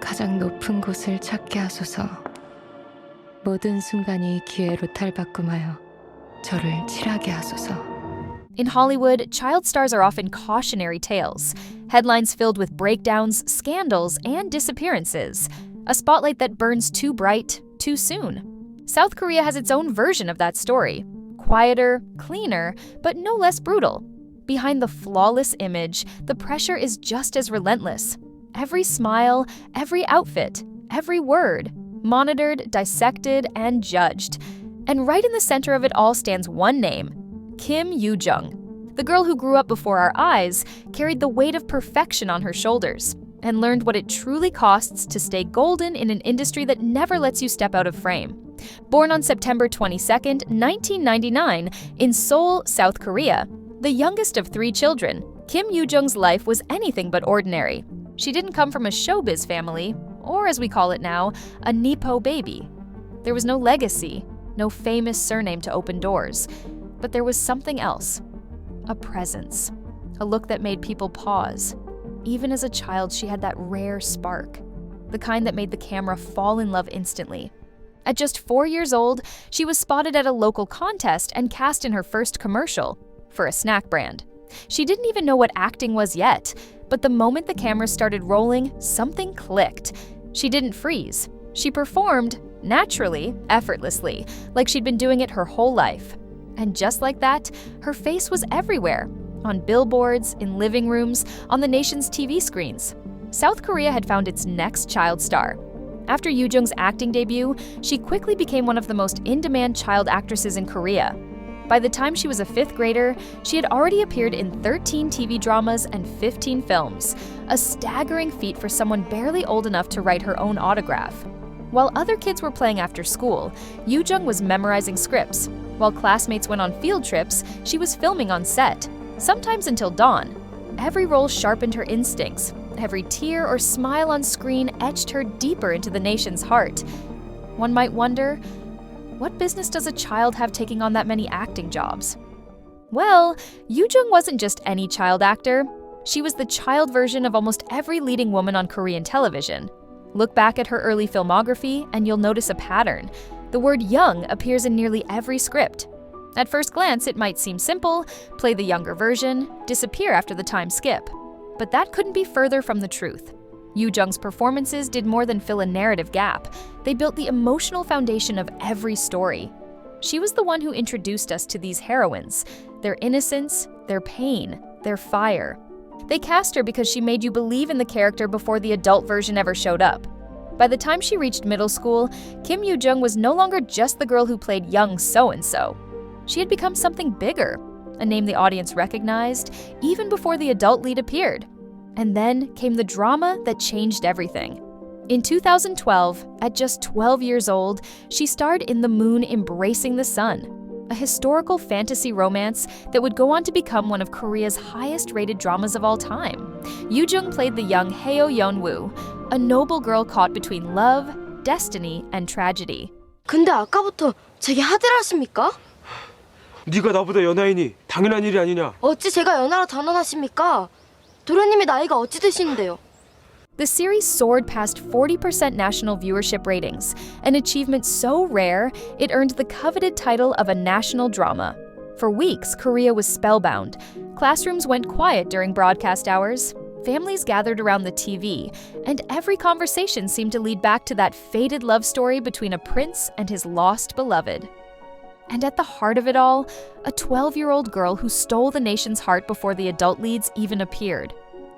가장 높은 곳을 찾게 하소서. 모든 순간이 기회로 탈바꿈하여 저를 칠하게 하소서. In Hollywood, child stars are often cautionary tales, headlines filled with breakdowns, scandals, and disappearances. A spotlight that burns too bright, too soon. South Korea has its own version of that story. Quieter, cleaner, but no less brutal. Behind the flawless image, the pressure is just as relentless. Every smile, every outfit, every word, monitored, dissected, and judged. And right in the center of it all stands one name, Kim Yoo-jung. The girl who grew up before our eyes carried the weight of perfection on her shoulders and learned what it truly costs to stay golden in an industry that never lets you step out of frame. Born on September 22, 1999, in Seoul, South Korea, the youngest of 3 children, Kim Yoo-jung's life was anything but ordinary. She didn't come from a showbiz family, or as we call it now, a Nepo baby. There was no legacy, no famous surname to open doors. But there was something else. A presence. A look that made people pause. Even as a child, she had that rare spark. The kind that made the camera fall in love instantly. At just 4 years old, she was spotted at a local contest and cast in her first commercial for a snack brand. She didn't even know what acting was yet, but the moment the camera started rolling, something clicked. She didn't freeze. She performed, naturally, effortlessly, like she'd been doing it her whole life. And just like that, her face was everywhere. On billboards, in living rooms, on the nation's TV screens. South Korea had found its next child star. After You-jung's acting debut, she quickly became one of the most in-demand child actresses in Korea. By the time she was a 5th grader, she had already appeared in 13 TV dramas and 15 films, a staggering feat for someone barely old enough to write her own autograph. While other kids were playing after school, You-jung was memorizing scripts. While classmates went on field trips, she was filming on set, sometimes until dawn. Every role sharpened her instincts. Every tear or smile on screen etched her deeper into the nation's heart. One might wonder, what business does a child have taking on that many acting jobs? Well, You-jung wasn't just any child actor. She was the child version of almost every leading woman on Korean television. Look back at her early filmography and you'll notice a pattern. The word young appears in nearly every script. At first glance, it might seem simple: play the younger version, disappear after the time skip. But that couldn't be further from the truth. You-jung's performances did more than fill a narrative gap. They built the emotional foundation of every story. She was the one who introduced us to these heroines, their innocence, their pain, their fire. They cast her because she made you believe in the character before the adult version ever showed up. By the time she reached middle school, Kim Yoo-jung was no longer just the girl who played young so-and-so. She had become something bigger, a name the audience recognized, even before the adult lead appeared. And then came the drama that changed everything. In 2012, at just 12 years old, she starred in The Moon Embracing the Sun, a historical fantasy romance that would go on to become one of Korea's highest-rated dramas of all time. You-jung played the young Heo Yeon-woo, a noble girl caught between love, destiny, and tragedy. 근데 아까부터 제게 하대를 하십니까? 네가 나보다 연하이니 당연한 일이 아니냐? 어찌 제가 연하라 단언하십니까? 도련님의 나이가 어찌 되시는데요? The series soared past 40% national viewership ratings, an achievement so rare it earned the coveted title of a national drama. For weeks, Korea was spellbound. Classrooms went quiet during broadcast hours. Families gathered around the TV, and every conversation seemed to lead back to that fated love story between a prince and his lost beloved. And at the heart of it all, a 12-year-old girl who stole the nation's heart before the adult leads even appeared.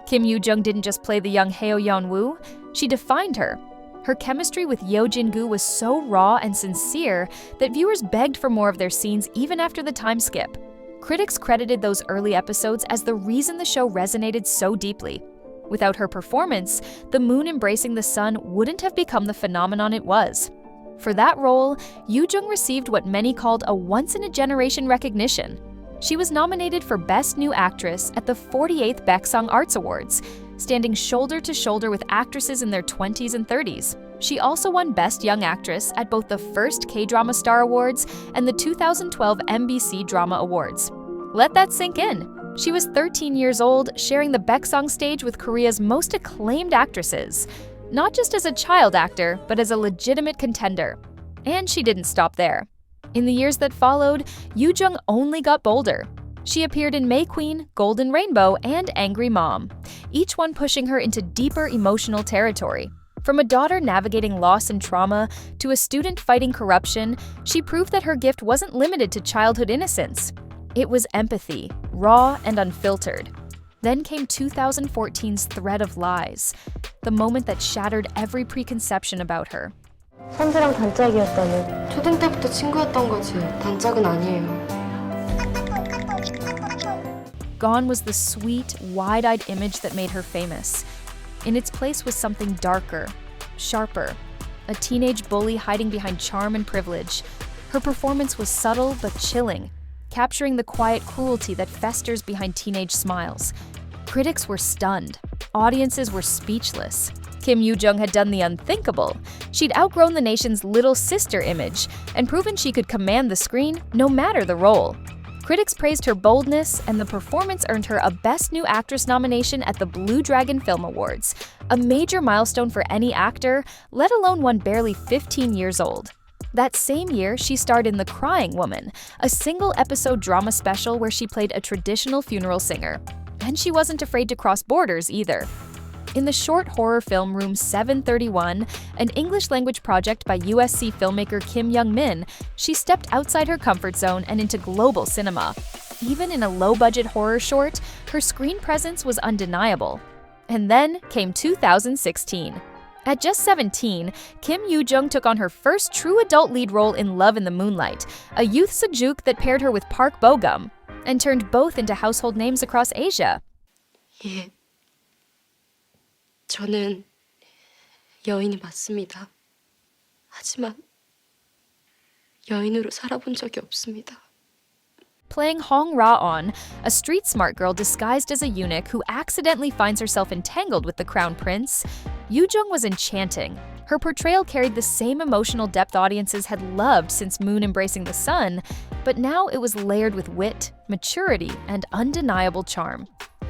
Kim Yoo-jung didn't just play the young Heo Yeon-woo, she defined her. Her chemistry with Yo Jin-gu was so raw and sincere that viewers begged for more of their scenes even after the time skip. Critics credited those early episodes as the reason the show resonated so deeply. Without her performance, The Moon Embracing the Sun wouldn't have become the phenomenon it was. For that role, You-jung received what many called a once-in-a-generation recognition. She was nominated for Best New Actress at the 48th Baeksang Arts Awards, standing shoulder to shoulder with actresses in their 20s and 30s. She also won Best Young Actress at both the first K-Drama Star Awards and the 2012 MBC Drama Awards. Let that sink in. She was 13 years old, sharing the Baeksang stage with Korea's most acclaimed actresses. not just as a child actor, but as a legitimate contender. And she didn't stop there. In the years that followed, You-jung only got bolder. She appeared in May Queen, Golden Rainbow, and Angry Mom, each one pushing her into deeper emotional territory. From a daughter navigating loss and trauma to a student fighting corruption, she proved that her gift wasn't limited to childhood innocence. It was empathy, raw and unfiltered. Then came 2014's Thread of Lies, the moment that shattered every preconception about her. 선배랑 단짝이었다며. 초등 때부터 친구였던 거지. 단짝은 아니에요. Gone was the sweet, wide-eyed image that made her famous. In its place was something darker, sharper, a teenage bully hiding behind charm and privilege. Her performance was subtle but chilling, capturing the quiet cruelty that festers behind teenage smiles. Critics were stunned. Audiences were speechless. Kim Yoo-jung had done the unthinkable. She'd outgrown the nation's little sister image and proven she could command the screen no matter the role. Critics praised her boldness, and the performance earned her a Best New Actress nomination at the Blue Dragon Film Awards, a major milestone for any actor, let alone one barely 15 years old. That same year, she starred in The Crying Woman, a single-episode drama special where she played a traditional funeral singer. And she wasn't afraid to cross borders either. In the short horror film Room 731, an English-language project by USC filmmaker Kim Young-min, she stepped outside her comfort zone and into global cinema. Even in a low-budget horror short, her screen presence was undeniable. And then came 2016. At just 17, Kim Yoo-jung took on her first true adult lead role in Love in the Moonlight, a youth sejuk that paired her with Park Bo-gum, and turned both into household names across Asia. 예. 저는 여인이 맞습니다. 하지만 여인으로 살아본 적이 없습니다. Playing Hong Ra-on, a street-smart girl disguised as a eunuch who accidentally finds herself entangled with the crown prince, You-jung was enchanting. Her portrayal carried the same emotional depth audiences had loved since Moon Embracing the Sun, but now it was layered with wit, maturity, and undeniable charm.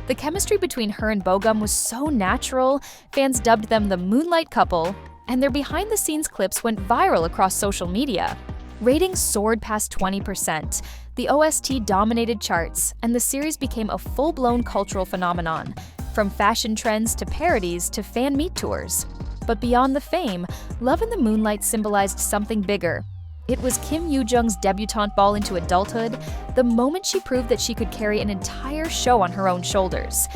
The chemistry between her and Bo-gum was so natural, fans dubbed them the Moonlight Couple, and their behind-the-scenes clips went viral across social media. Ratings soared past 20%, the OST dominated charts, and the series became a full-blown cultural phenomenon, from fashion trends to parodies to fan meet tours. But beyond the fame, Love in the Moonlight symbolized something bigger. It was Kim Yoo-jung's debutante ball into adulthood, the moment she proved that she could carry an entire show on her own shoulders.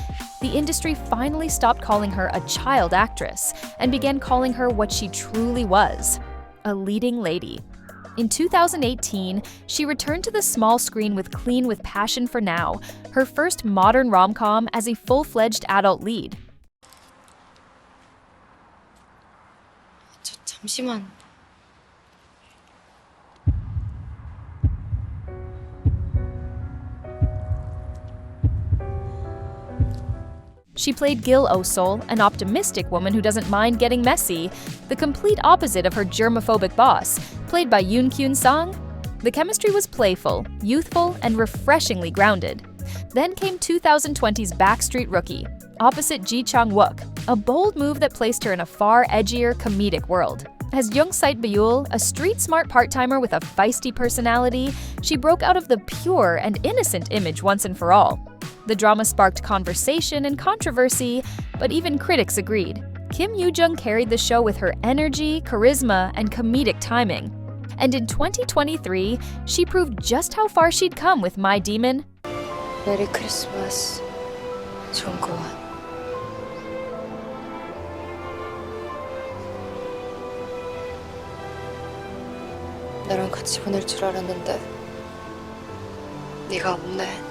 The industry finally stopped calling her a child actress and began calling her what she truly was, a leading lady. In 2018, she returned to the small screen with Clean with Passion for Now, her first modern rom-com as a full-fledged adult lead. 잠시만. She played Gil Oh-sol, an optimistic woman who doesn't mind getting messy, the complete opposite of her germophobic boss, played by Yoon Kyun-sang. The chemistry was playful, youthful, and refreshingly grounded. Then came 2020's Backstreet Rookie, opposite Ji Chang-wook, a bold move that placed her in a far edgier, comedic world. As Young Site-beul, a street-smart part-timer with a feisty personality, she broke out of the pure and innocent image once and for all. The drama sparked conversation and controversy, but even critics agreed. Kim Yoo-jung carried the show with her energy, charisma, and comedic timing. And in 2023, she proved just how far she'd come with My Demon. 메리 크리스마스. 좋은 거. 나랑 같이 보낼 줄 알았는데 네가 없네.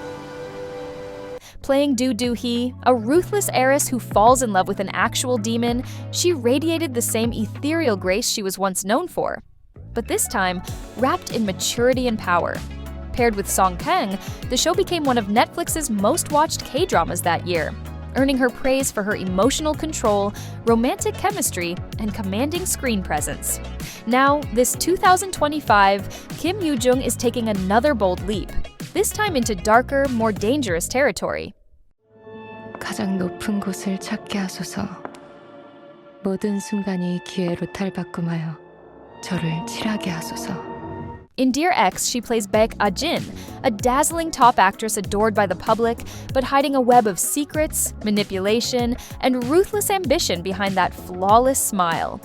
Playing Do-do-hee, a ruthless heiress who falls in love with an actual demon, she radiated the same ethereal grace she was once known for. But this time, wrapped in maturity and power. Paired with Song Kang, the show became one of Netflix's most-watched K-dramas that year, earning her praise for her emotional control, romantic chemistry, and commanding screen presence. Now, this 2025, Kim Yoo-jung is taking another bold leap, this time into darker, more dangerous territory. 가장 높은 곳을 찾게 하소서. 모든 순간이 기회로 탈바꿈하여 저를 칠하게 하소서. In Dear X, she plays Baek Ah-jin, a dazzling top actress adored by the public, but hiding a web of secrets, manipulation, and ruthless ambition behind that flawless smile.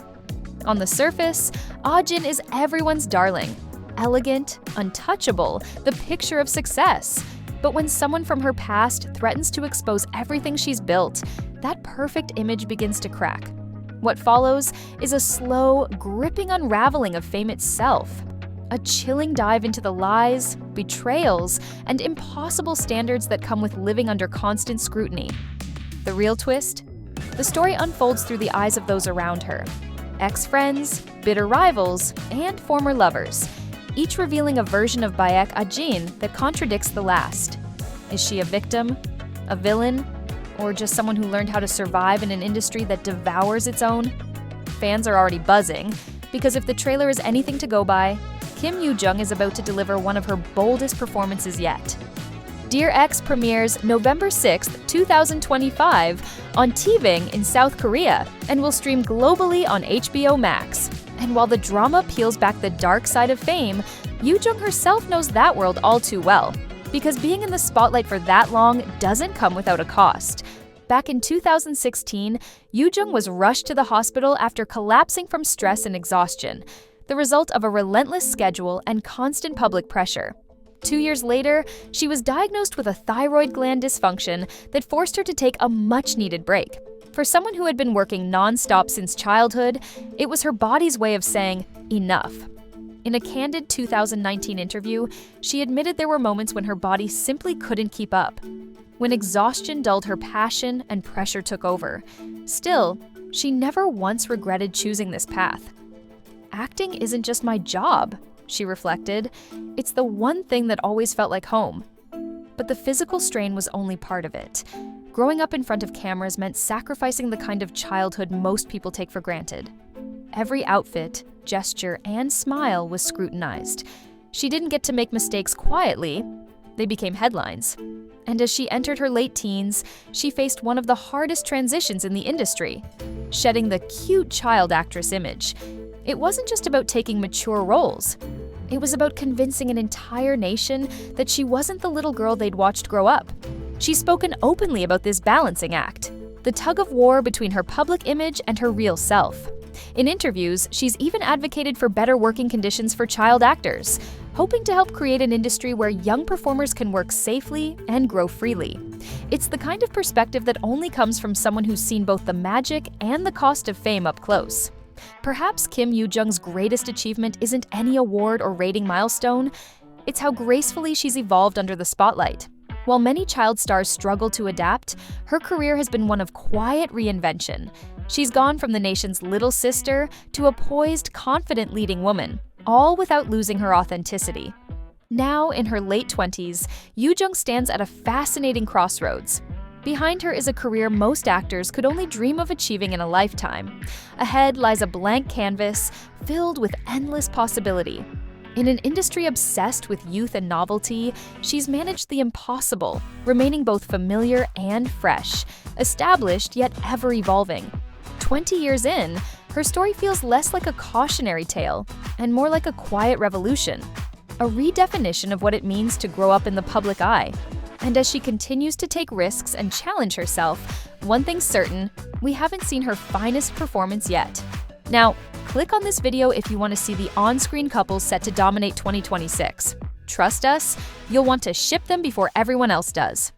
On the surface, Ah-jin is everyone's darling, elegant, untouchable, the picture of success. But when someone from her past threatens to expose everything she's built, that perfect image begins to crack. What follows is a slow, gripping unraveling of fame itself. A chilling dive into the lies, betrayals, and impossible standards that come with living under constant scrutiny. The real twist? The story unfolds through the eyes of those around her. Ex-friends, bitter rivals, and former lovers, each revealing a version of Baek Ah-jin that contradicts the last. Is she a victim, a villain, or just someone who learned how to survive in an industry that devours its own? Fans are already buzzing, because if the trailer is anything to go by, Kim Yoo-jung is about to deliver one of her boldest performances yet. Dear X premieres November 6, 2025 on TVing in South Korea and will stream globally on HBO Max. And while the drama peels back the dark side of fame, You-jung herself knows that world all too well, because being in the spotlight for that long doesn't come without a cost. Back in 2016, You-jung was rushed to the hospital after collapsing from stress and exhaustion, the result of a relentless schedule and constant public pressure. 2 years later, she was diagnosed with a thyroid gland dysfunction that forced her to take a much-needed break. For someone who had been working non-stop since childhood, it was her body's way of saying, enough. In a candid 2019 interview, she admitted there were moments when her body simply couldn't keep up, when exhaustion dulled her passion and pressure took over. Still, she never once regretted choosing this path. Acting isn't just my job, she reflected. It's the one thing that always felt like home. But the physical strain was only part of it. Growing up in front of cameras meant sacrificing the kind of childhood most people take for granted. Every outfit, gesture, and smile was scrutinized. She didn't get to make mistakes quietly. They became headlines. And as she entered her late teens, she faced one of the hardest transitions in the industry, shedding the cute child actress image. It wasn't just about taking mature roles. It was about convincing an entire nation that she wasn't the little girl they'd watched grow up. She's spoken openly about this balancing act, the tug of war between her public image and her real self. In interviews, she's even advocated for better working conditions for child actors, hoping to help create an industry where young performers can work safely and grow freely. It's the kind of perspective that only comes from someone who's seen both the magic and the cost of fame up close. Perhaps Kim Yoo-jung's greatest achievement isn't any award or rating milestone, it's how gracefully she's evolved under the spotlight. While many child stars struggle to adapt, her career has been one of quiet reinvention. She's gone from the nation's little sister to a poised, confident leading woman, all without losing her authenticity. Now, in her late 20s, You-jung stands at a fascinating crossroads. Behind her is a career most actors could only dream of achieving in a lifetime. Ahead lies a blank canvas filled with endless possibility. In an industry obsessed with youth and novelty, she's managed the impossible, remaining both familiar and fresh, established yet ever-evolving. 20 years in, her story feels less like a cautionary tale and more like a quiet revolution, a redefinition of what it means to grow up in the public eye. And as she continues to take risks and challenge herself, one thing's certain, we haven't seen her finest performance yet. Now, click on this video if you want to see the on-screen couples set to dominate 2026. Trust us, you'll want to ship them before everyone else does.